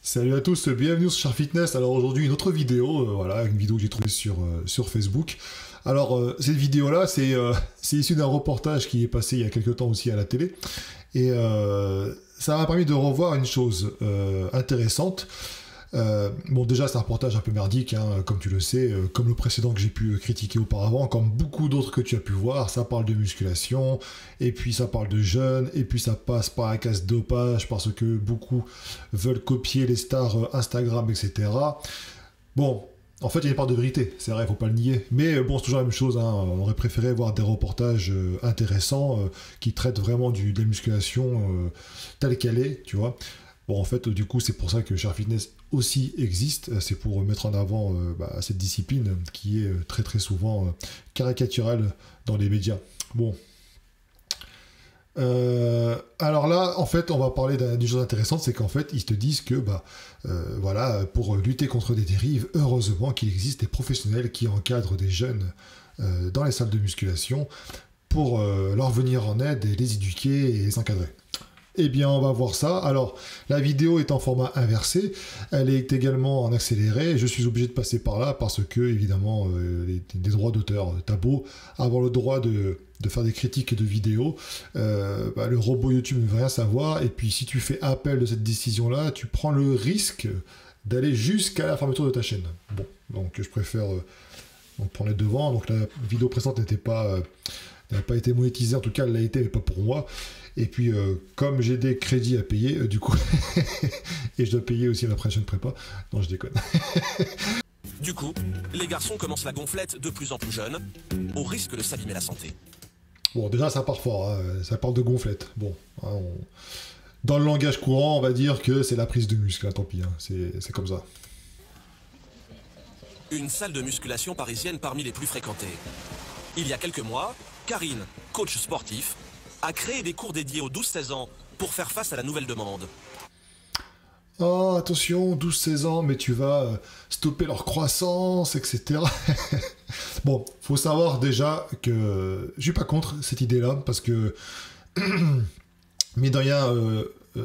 Salut à tous, bienvenue sur Char Fitness. Alors aujourd'hui une autre vidéo, voilà, une vidéo que j'ai trouvée sur Facebook. Alors cette vidéo-là, c'est issu d'un reportage qui est passé il y a quelques temps aussi à la télé. Et ça m'a permis de revoir une chose intéressante. Bon, déjà c'est un reportage un peu merdique, hein, comme tu le sais, comme le précédent que j'ai pu critiquer auparavant, comme beaucoup d'autres que tu as pu voir. Ça parle de musculation, et puis ça parle de jeunes, et puis ça passe par la case dopage, parce que beaucoup veulent copier les stars Instagram, etc. Bon, en fait il y a une part de vérité, c'est vrai, il faut pas le nier, mais bon, c'est toujours la même chose, hein. On aurait préféré voir des reportages intéressants, qui traitent vraiment de la musculation telle qu'elle est, tu vois. Bon, en fait, du coup, c'est pour ça que Char Fitness aussi existe. C'est pour mettre en avant cette discipline qui est très très souvent caricaturale dans les médias. Bon. Alors là, en fait, on va parler d'une chose intéressante, c'est qu'en fait, ils te disent que, voilà, pour lutter contre des dérives, heureusement qu'il existe des professionnels qui encadrent des jeunes dans les salles de musculation pour leur venir en aide et les éduquer et les encadrer. Eh bien, on va voir ça. Alors, la vidéo est en format inversé. Elle est également en accéléré. Je suis obligé de passer par là parce que, évidemment, des droits d'auteur. T'as beau avoir le droit de faire des critiques de vidéos, le robot YouTube ne veut rien savoir. Et puis, si tu fais appel de cette décision-là, tu prends le risque d'aller jusqu'à la fermeture de ta chaîne. Bon, donc je préfère prendre les devants. Donc, la vidéo précédente n'a pas été monétisée. En tout cas, elle l'a été, mais pas pour moi. Et puis, comme j'ai des crédits à payer, du coup, et je dois payer aussi ma prochaine prépa, non, je déconne. Du coup, les garçons commencent la gonflette de plus en plus jeunes, au risque de s'abîmer la santé. Bon, déjà, ça part fort, hein, ça parle de gonflette. Bon, hein, dans le langage courant, on va dire que c'est la prise de muscle, hein, tant pis, hein, c'est comme ça. Une salle de musculation parisienne parmi les plus fréquentées. Il y a quelques mois, Karine, coach sportif, a créé des cours dédiés aux 12-16 ans pour faire face à la nouvelle demande. Oh, attention, 12-16 ans, mais tu vas stopper leur croissance, etc. Bon, faut savoir déjà que je suis pas contre cette idée-là, parce que, mais de rien,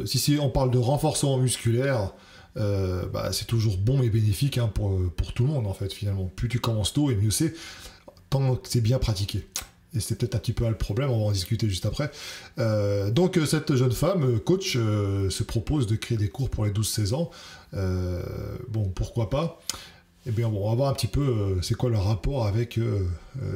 si on parle de renforcement musculaire, c'est toujours bon et bénéfique, hein, pour tout le monde, en fait, finalement. Plus tu commences tôt, et mieux c'est, tant que c'est bien pratiqué. Et c'est peut-être un petit peu le problème, on va en discuter juste après. Donc cette jeune femme, coach, se propose de créer des cours pour les 12-16 ans. Bon, pourquoi pas? Eh bien, bon, on va voir un petit peu c'est quoi le rapport avec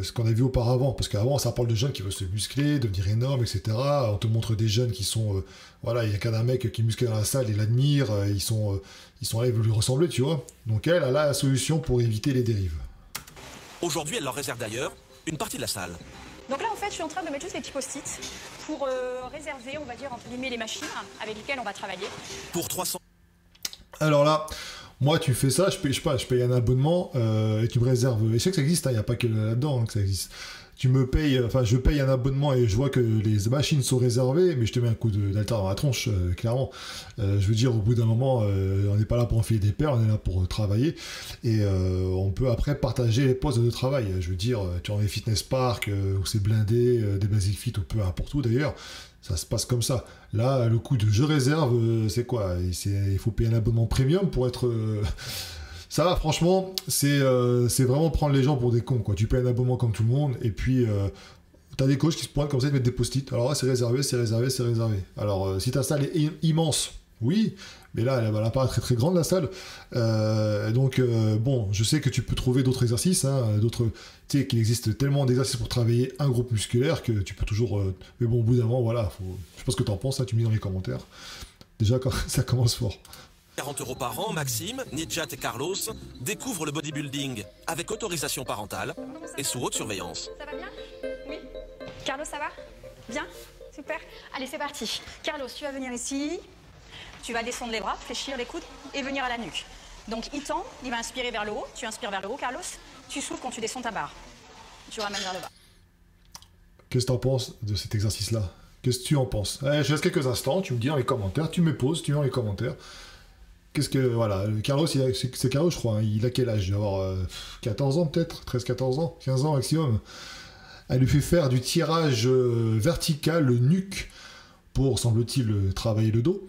ce qu'on a vu auparavant. Parce qu'avant, ça parle de jeunes qui veulent se muscler, devenir énormes, etc. On te montre des jeunes qui sont... voilà, il y a qu'un mec qui est musclé dans la salle, il l'admire, ils sont là, ils veulent lui ressembler, tu vois. Donc elle a la solution pour éviter les dérives. Aujourd'hui, elle leur réserve d'ailleurs une partie de la salle. Donc là, en fait, je suis en train de mettre juste les petits post-it pour réserver, on va dire, entre guillemets, les machines avec lesquelles on va travailler. Pour 300... Alors là, moi, tu fais ça, je paye un abonnement et tu me réserves. Et je sais que ça existe, il n'y a pas que là-dedans, hein, que ça existe. Tu me payes, je paye un abonnement et je vois que les machines sont réservées, mais je te mets un coup d'alter dans la tronche, clairement. Je veux dire, au bout d'un moment, on n'est pas là pour enfiler des paires, on est là pour travailler. Et on peut après partager les postes de travail. Je veux dire, tu as des fitness parks où c'est blindé, des basic fit ou peu importe où d'ailleurs. Ça se passe comme ça. Là, le coup de je réserve, c'est quoi? Il faut payer un abonnement premium pour être... Ça va, franchement, c'est vraiment prendre les gens pour des cons, quoi. Tu payes un abonnement comme tout le monde, et puis t'as des coachs qui se pointent comme ça, ils te mettent des post-it. Alors là, c'est réservé, c'est réservé, c'est réservé. Alors, si ta salle est immense, oui, mais là, elle n'a pas très très grande, la salle. Donc, bon, je sais que tu peux trouver d'autres exercices, hein, tu sais qu'il existe tellement d'exercices pour travailler un groupe musculaire que tu peux toujours... mais bon, au bout d'un moment, voilà, je sais pas ce que t'en penses, hein, tu me dis dans les commentaires. Déjà, quand ça commence fort. 40 € par an, Maxime, Nidjat et Carlos découvrent le bodybuilding avec autorisation parentale et sous haute surveillance. Ça va bien? Oui. Carlos, ça va? Bien? Super. Allez, c'est parti. Carlos, tu vas venir ici. Tu vas descendre les bras, fléchir les coudes et venir à la nuque. Donc, il tend, il va inspirer vers le haut. Tu inspires vers le haut, Carlos. Tu souffles quand tu descends ta barre. Tu ramènes vers le bas. Qu'est-ce que tu en penses de cet exercice-là? Qu'est-ce que tu en penses? Je laisse quelques instants, tu me dis dans les commentaires, tu me poses, tu mets dans les commentaires. Qu'est-ce que... Voilà, Carlos, c'est Carlos, je crois, hein, il a quel âge? Il doit avoir 14 ans peut-être? 13-14 ans? 15 ans maximum. Elle lui fait faire du tirage vertical, le nuque, pour, semble-t-il, travailler le dos.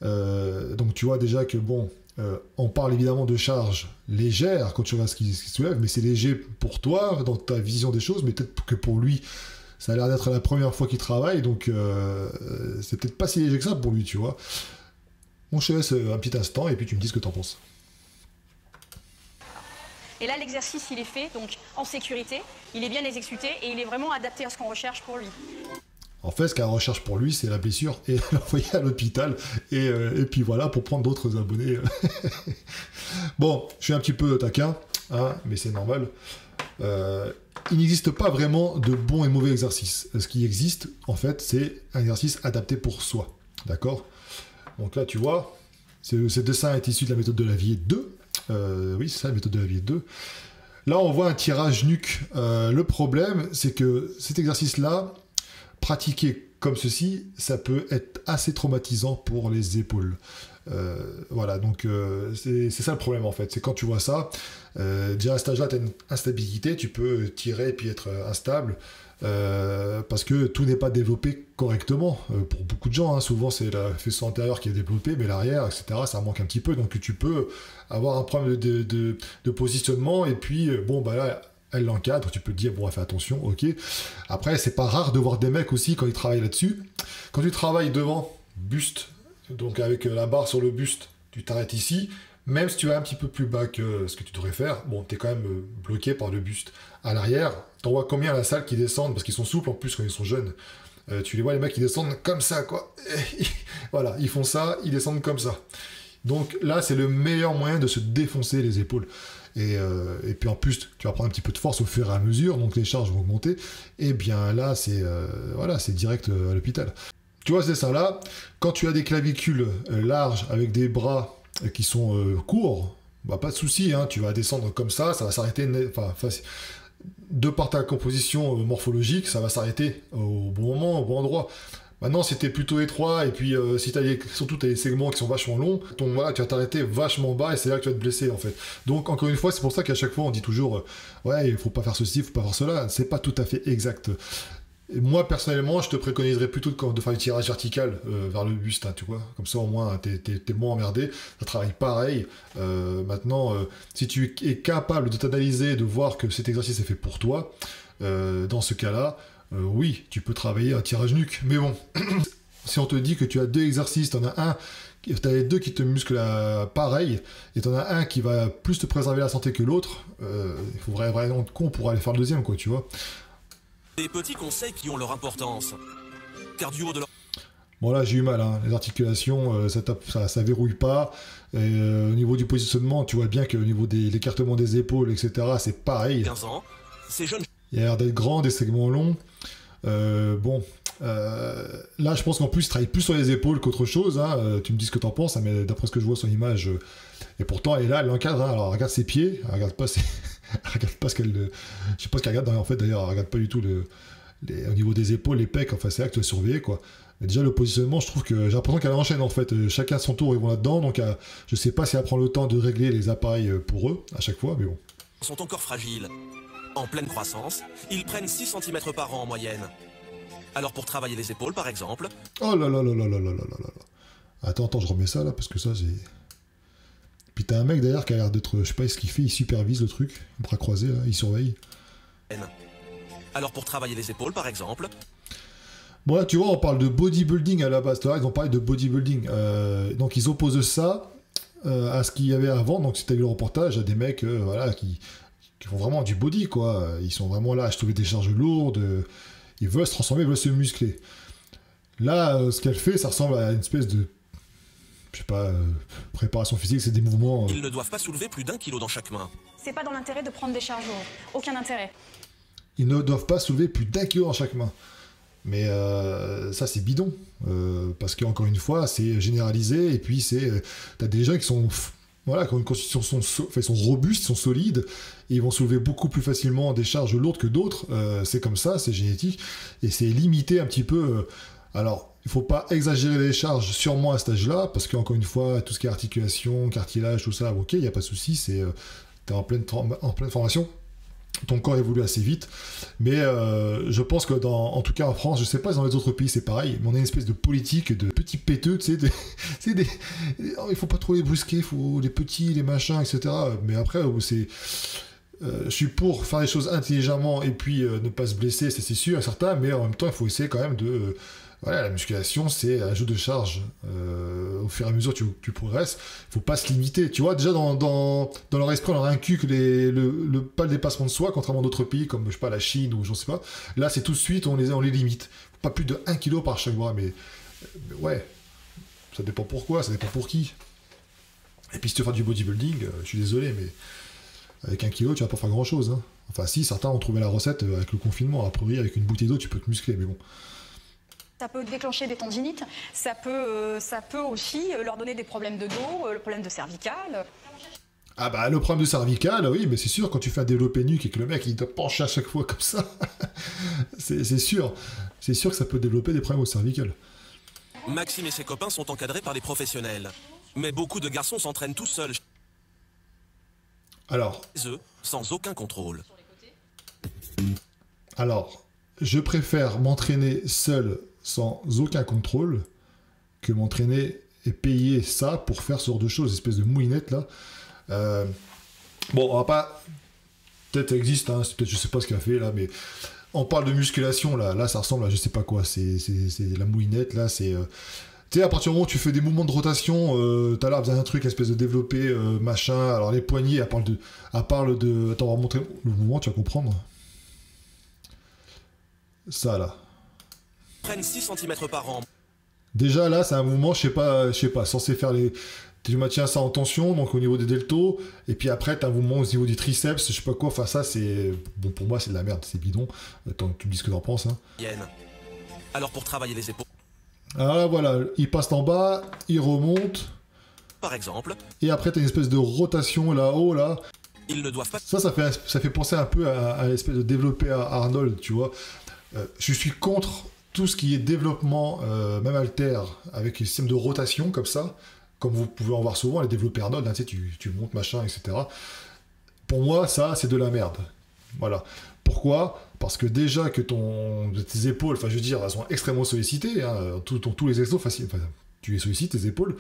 Donc tu vois déjà que bon, on parle évidemment de charges légères quand tu vois ce qui soulève, mais c'est léger pour toi dans ta vision des choses, mais peut-être que pour lui ça a l'air d'être la première fois qu'il travaille, donc c'est peut-être pas si léger que ça pour lui, tu vois. Bon, je te laisse un petit instant et puis tu me dis ce que t'en penses. Et là, l'exercice, il est fait, donc en sécurité, il est bien exécuté et il est vraiment adapté à ce qu'on recherche pour lui. En fait, ce qu'elle recherche pour lui, c'est la blessure et l'envoyer à l'hôpital. Et puis voilà, pour prendre d'autres abonnés. Bon, je suis un petit peu taquin, hein, mais c'est normal. Il n'existe pas vraiment de bons et mauvais exercices. Ce qui existe, en fait, c'est un exercice adapté pour soi. D'accord? Donc là, tu vois, ce dessin est issu de la méthode de Lavier 2. Oui, c'est ça, la méthode de Lavier 2. Là, on voit un tirage nuque. Le problème, c'est que cet exercice-là, pratiqué comme ceci, ça peut être assez traumatisant pour les épaules. Voilà, donc c'est ça le problème en fait. C'est quand tu vois ça, déjà à cet âge-là, tu as une instabilité, tu peux tirer et puis être instable. Parce que tout n'est pas développé correctement pour beaucoup de gens, hein. Souvent c'est la faisceau antérieur qui est développé, mais l'arrière, etc., ça manque un petit peu, donc tu peux avoir un problème de positionnement, et puis bon bah là elle l'encadre, tu peux te dire bon, fais attention, ok. Après, c'est pas rare de voir des mecs aussi quand ils travaillent là-dessus. Quand tu travailles devant, buste, donc avec la barre sur le buste, tu t'arrêtes ici. Même si tu vas un petit peu plus bas que ce que tu devrais faire, bon, t'es quand même bloqué par le buste. À l'arrière, t'en vois combien à la salle qui descendent, parce qu'ils sont souples en plus quand ils sont jeunes. Tu les vois, les mecs, qui descendent comme ça, quoi. Voilà, ils font ça, ils descendent comme ça. Donc là, c'est le meilleur moyen de se défoncer les épaules. Et puis en plus, tu vas prendre un petit peu de force au fur et à mesure, donc les charges vont augmenter. Et bien là, c'est voilà, c'est direct à l'hôpital. Tu vois, c'est ça là. Quand tu as des clavicules larges avec des bras qui sont courts, bah, pas de souci, hein, tu vas descendre comme ça va s'arrêter. De par ta composition morphologique, ça va s'arrêter au bon moment, au bon endroit. Maintenant, si t'es plutôt étroit, et puis si surtout t'as des segments qui sont vachement longs, donc voilà, tu vas t'arrêter vachement bas, et c'est là que tu vas te blesser, en fait. Donc, encore une fois, c'est pour ça qu'à chaque fois, on dit toujours, ouais, il faut pas faire ceci, il faut pas faire cela. C'est pas tout à fait exact. Et moi, personnellement, je te préconiserais plutôt de faire du tirage vertical vers le buste, hein, tu vois. Comme ça, au moins, t'es moins emmerdé. Ça travaille pareil. Maintenant, si tu es capable de t'analyser, de voir que cet exercice est fait pour toi, dans ce cas-là, oui, tu peux travailler un tirage nuque. Mais bon, si on te dit que tu as deux exercices, t'en as un, t'as les deux qui te musclent pareil, et t'en as un qui va plus te préserver la santé que l'autre, il faut vraiment être con pour aller faire le deuxième, quoi, tu vois. Des petits conseils qui ont leur importance. Car du haut de leur... Bon là j'ai eu mal, hein. Les articulations, ça verrouille pas. Et, au niveau du positionnement, tu vois bien qu'au niveau de l'écartement des épaules, etc., c'est pareil. 15 ans, ces jeunes... Il a l'air d'être grand, des segments longs. Bon, là je pense qu'en plus il travaille plus sur les épaules qu'autre chose, hein. Tu me dis ce que t'en penses, hein, mais d'après ce que je vois sur l'image, et pourtant elle est là, elle l'encadre, hein. Alors regarde ses pieds, elle regarde pas ses... elle regarde pas ce qu'elle... Je sais pas ce qu'elle regarde, en fait d'ailleurs, elle regarde pas du tout au niveau des épaules, les pecs, enfin c'est là que tu dois surveiller, quoi. Mais déjà le positionnement, je trouve que j'ai l'impression qu'elle enchaîne en fait, chacun à son tour ils vont là-dedans, donc je sais pas si elle prend le temps de régler les appareils pour eux à chaque fois, mais bon. Sont encore fragiles. En pleine croissance, ils prennent 6 cm par an en moyenne. Alors pour travailler les épaules par exemple... Oh là là là là là là là là là. Attends, je remets ça là, parce que ça c'est... Puis t'as un mec derrière qui a l'air d'être, je sais pas ce qu'il fait, il supervise le truc, bras croisés là, il surveille. Alors pour travailler les épaules par exemple... Bon là tu vois, on parle de bodybuilding à la base, ils ont parlé de bodybuilding, donc ils opposent ça à ce qu'il y avait avant, donc c'était le reportage à des mecs voilà, qui font vraiment du body, quoi. Ils sont vraiment là à soulever des charges lourdes, ils veulent se transformer, ils veulent se muscler. Là, ce qu'elle fait, ça ressemble à une espèce de, je sais pas, préparation physique, c'est des mouvements... Ils ne doivent pas soulever plus d'1 kilo dans chaque main. C'est pas dans l'intérêt de prendre des charges lourdes. Aucun intérêt. Ils ne doivent pas soulever plus d'1 kilo dans chaque main. Mais ça, c'est bidon. Parce qu'encore une fois, c'est généralisé. Et puis, t'as des gens qui sont... Voilà, qui ont une constitution, ils sont robustes, ils sont solides, et ils vont soulever beaucoup plus facilement des charges lourdes que d'autres. C'est comme ça, c'est génétique. Et c'est limité un petit peu... alors, il ne faut pas exagérer les charges, sûrement à cet âge-là, parce qu'encore une fois, tout ce qui est articulation, cartilage, tout ça, ok, il n'y a pas de souci, t'es en pleine formation. ton corps évolue assez vite. Mais je pense que en tout cas en France, je sais pas si dans les autres pays c'est pareil, mais on a une espèce de politique de petits péteux, tu sais, il faut pas trop les brusquer, il faut les petits, les machins, etc. Mais après, je suis pour faire les choses intelligemment et puis ne pas se blesser, c'est sûr, certain, mais en même temps, il faut essayer quand même de... voilà, la musculation, c'est un jeu de charge. Au fur et à mesure que tu progresses, il faut pas se limiter. Tu vois, déjà dans leur esprit, on leur inculque pas le dépassement de soi, contrairement à d'autres pays comme, je sais pas, la Chine ou je sais pas. Là, c'est tout de suite, on les limite. Pas plus de 1 kg par chaque bras, mais ouais, ça dépend pourquoi, ça dépend pour qui. Et puis si tu fais du bodybuilding, je suis désolé, mais avec 1 kg, tu vas pas faire grand-chose. Hein. Enfin, si, certains ont trouvé la recette avec le confinement. A priori, avec une bouteille d'eau, tu peux te muscler, mais bon. Ça peut déclencher des tendinites, ça peut aussi leur donner des problèmes de dos, le problème de cervical. Ah bah le problème de cervical, oui, mais c'est sûr, quand tu fais un développé nuque et que le mec il te penche à chaque fois comme ça, c'est sûr que ça peut développer des problèmes au cervical. Maxime et ses copains sont encadrés par les professionnels. Mais beaucoup de garçons s'entraînent tout seuls Alors, chez eux, sans aucun contrôle. Alors, je préfère m'entraîner seul sans aucun contrôle que m'entraîner et payer ça pour faire ce genre de choses, espèce de moulinette là. Bon, on va pas... Peut-être existe, hein, peut-être je sais pas ce qu'il a fait là, mais on parle de musculation là ça ressemble à je sais pas quoi, c'est la moulinette là, c'est... Tu sais, à partir du moment où tu fais des mouvements de rotation, tout à l'heure, faisait un truc, espèce de développé, machin, alors les poignets, elle parle de... Attends, on va montrer le mouvement, tu vas comprendre. Ça là. Prennent 6 cm par an. Déjà là, c'est un mouvement, je sais pas, censé faire les... Tu maintiens ça en tension, donc au niveau des deltos, et puis après, tu as un mouvement au niveau du triceps, je sais pas quoi, enfin ça, c'est... Bon, pour moi, c'est de la merde, c'est bidon. Attends, tu me dis ce que t'en penses, hein. Alors pour travailler les épaules... Alors là, voilà, il passe en bas, il remonte... Par exemple... Et après, tu as une espèce de rotation là-haut, là... Ils ne doivent pas... Ça fait penser un peu à l'espèce de développé à Arnold, tu vois. Je suis contre tout ce qui est développement, même alter, avec un système de rotation comme ça, comme vous pouvez en voir souvent, les développés Arnold, hein, tu sais, tu montes, machin, etc. Pour moi, ça, c'est de la merde. Voilà. Pourquoi ? Parce que déjà que tes épaules, enfin je veux dire, elles sont extrêmement sollicitées, hein, tous les exos, tu les sollicites, tes épaules,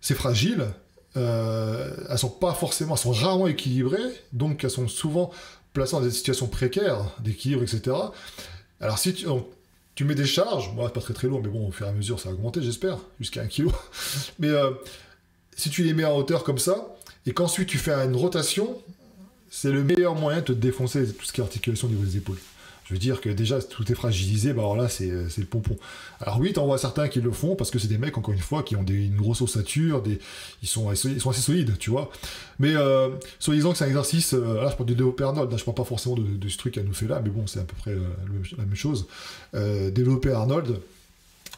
c'est fragile, elles sont pas forcément, elles sont rarement équilibrées, donc elles sont souvent placées dans des situations précaires d'équilibre, etc. Alors si tu mets des charges, bon, c'est pas très lourd, mais bon, au fur et à mesure, ça va augmenter, j'espère, jusqu'à 1 kg. Mais si tu les mets en hauteur comme ça, et qu'ensuite tu fais une rotation, c'est le meilleur moyen de te défoncer tout ce qui est articulation au niveau des épaules. Je veux dire que déjà, tout est fragilisé, bah alors là, c'est le pompon. Alors oui, t'en vois certains qui le font, parce que c'est des mecs, encore une fois, qui ont une grosse ossature, ils sont assez solides, tu vois. Mais, soit disant que c'est un exercice, là, je parle du développé Arnold, là, je parle pas forcément de ce truc qu'elle nous fait là, mais bon, c'est à peu près la même chose. Développé Arnold,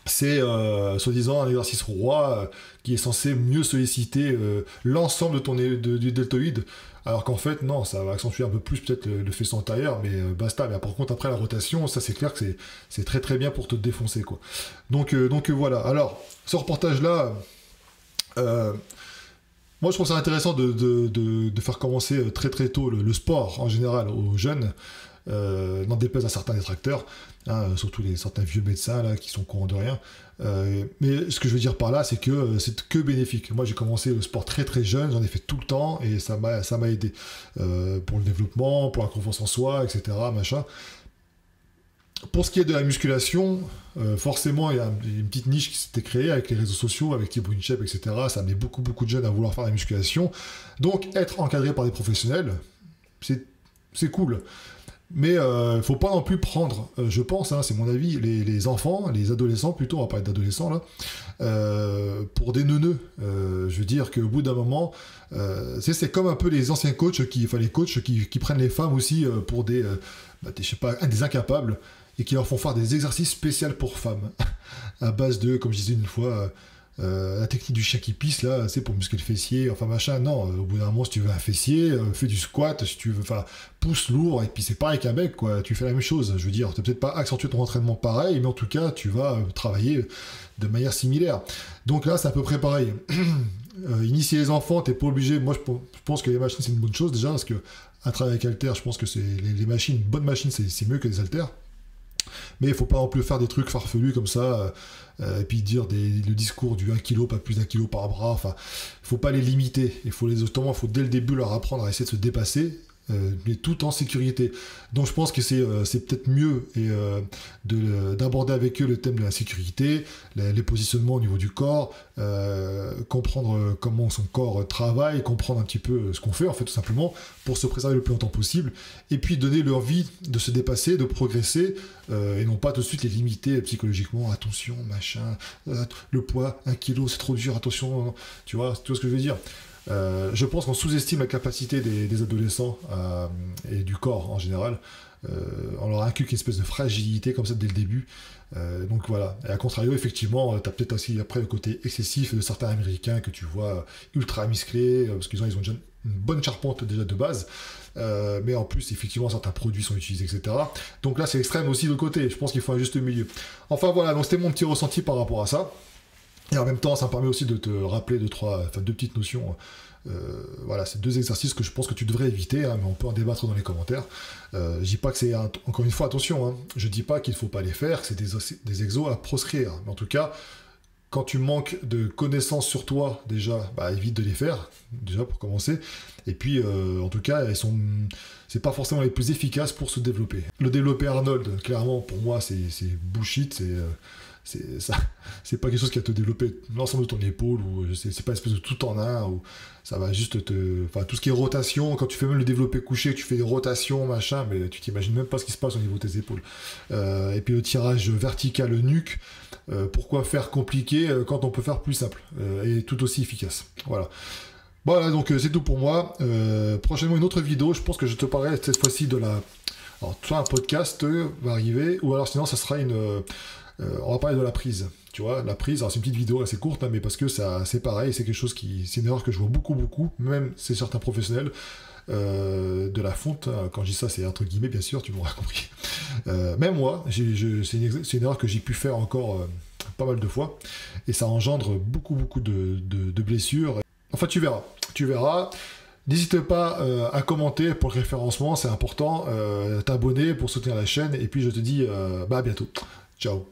c'est, soi-disant, un exercice roi qui est censé mieux solliciter l'ensemble du deltoïde, alors qu'en fait, non, ça va accentuer un peu plus peut-être le faisceau antérieur, mais basta. Mais par contre, après la rotation, ça c'est clair que c'est très très bien pour te défoncer, quoi. Donc voilà. Alors, ce reportage-là, moi je trouve ça intéressant de faire commencer très très tôt le sport en général aux jeunes, n'en déplaise à certains détracteurs, hein, surtout certains vieux médecins là, qui sont courants de rien. Mais ce que je veux dire par là, c'est que c'est que bénéfique. Moi, j'ai commencé le sport très très jeune, j'en ai fait tout le temps et ça m'a aidé pour le développement, pour la confiance en soi, etc. Machin. Pour ce qui est de la musculation, forcément, il y a une petite niche qui s'était créée avec les réseaux sociaux, avec Thibaut Inchep, etc. Ça met beaucoup de jeunes à vouloir faire la musculation. Donc, être encadré par des professionnels, c'est cool. Mais faut pas non plus prendre, je pense, hein, c'est mon avis, les enfants, les adolescents plutôt, on va parler d'adolescents là, pour des neuneux. Je veux dire qu'au bout d'un moment, c'est comme un peu les anciens coachs, les coachs qui prennent les femmes aussi pour je sais pas, des incapables, et qui leur font faire des exercices spéciaux pour femmes, à base de, comme je disais une fois, la technique du chien qui pisse là, c'est pour muscler le fessier, enfin machin. Non, au bout d'un moment, si tu veux un fessier, fais du squat, si tu veux, enfin pousse lourd, et puis c'est pareil qu'un mec, quoi, tu fais la même chose. Je veux dire, tu n'as peut-être pas accentué ton entraînement pareil, mais en tout cas tu vas travailler de manière similaire. Donc là c'est à peu près pareil. initier les enfants, t'es pas obligé. Moi, je pense que les machines, c'est une bonne chose déjà, parce que un travail avec haltères, je pense que c'est les machines, une bonne machine, c'est mieux que des haltères. Mais il faut pas non plus faire des trucs farfelus comme ça, et puis dire le discours du 1 kg, pas plus d'1 kg par bras. Enfin, il faut pas les limiter. Il faut dès le début leur apprendre à essayer de se dépasser. Mais tout en sécurité. Donc je pense que c'est peut-être mieux d'aborder avec eux le thème de la sécurité, les positionnements au niveau du corps, comprendre comment son corps travaille, comprendre un petit peu ce qu'on fait en fait tout simplement pour se préserver le plus longtemps possible, et puis donner leur envie de se dépasser, de progresser, et non pas tout de suite les limiter psychologiquement. Attention, machin, le poids, 1 kg c'est trop dur, attention, tu vois ce que je veux dire. Je pense qu'on sous-estime la capacité des adolescents et du corps en général. On leur inculque une espèce de fragilité comme ça dès le début. Donc voilà. Et à contrario, effectivement, tu as peut-être aussi après le côté excessif de certains Américains que tu vois ultra musclés, parce qu'ils ont déjà une bonne charpente déjà de base. Mais en plus, effectivement, certains produits sont utilisés, etc. Donc là, c'est extrême aussi de l'autre côté. Je pense qu'il faut un juste milieu. Enfin voilà, donc c'était mon petit ressenti par rapport à ça. Et en même temps, ça me permet aussi de te rappeler deux petites notions. Voilà, c'est 2 exercices que je pense que tu devrais éviter, hein, mais on peut en débattre dans les commentaires. Je dis pas que c'est... Encore une fois, attention, hein, je dis pas qu'il faut pas les faire, que c'est des exos à proscrire. Mais en tout cas, quand tu manques de connaissances sur toi, déjà, évite de les faire, déjà pour commencer. Et puis, en tout cas, c'est pas forcément les plus efficaces pour se développer. Le développé Arnold, clairement, pour moi, c'est bullshit, c'est pas quelque chose qui va te développer l'ensemble de ton épaule, ou c'est pas une espèce de tout en un, ou ça va juste tout ce qui est rotation, quand tu fais même le développé couché, tu fais des rotations, machin, mais tu t'imagines même pas ce qui se passe au niveau de tes épaules. Et puis le tirage vertical nuque, pourquoi faire compliqué quand on peut faire plus simple, et tout aussi efficace. Voilà, donc c'est tout pour moi. Prochainement une autre vidéo, je pense que je te parlerai cette fois-ci de la... Alors, soit un podcast va arriver, ou alors sinon ça sera on va parler de la prise. Tu vois, la prise, alors c'est une petite vidéo assez courte, hein, mais parce que c'est pareil, c'est quelque chose c'est une erreur que je vois beaucoup, même c'est certains professionnels de la fonte. Quand je dis ça, c'est entre guillemets, bien sûr, tu m'auras compris. Même moi, c'est une erreur que j'ai pu faire encore pas mal de fois, et ça engendre beaucoup de blessures. Enfin, tu verras. N'hésite pas à commenter pour le référencement, c'est important, t'abonner pour soutenir la chaîne, et puis je te dis à bientôt. Ciao.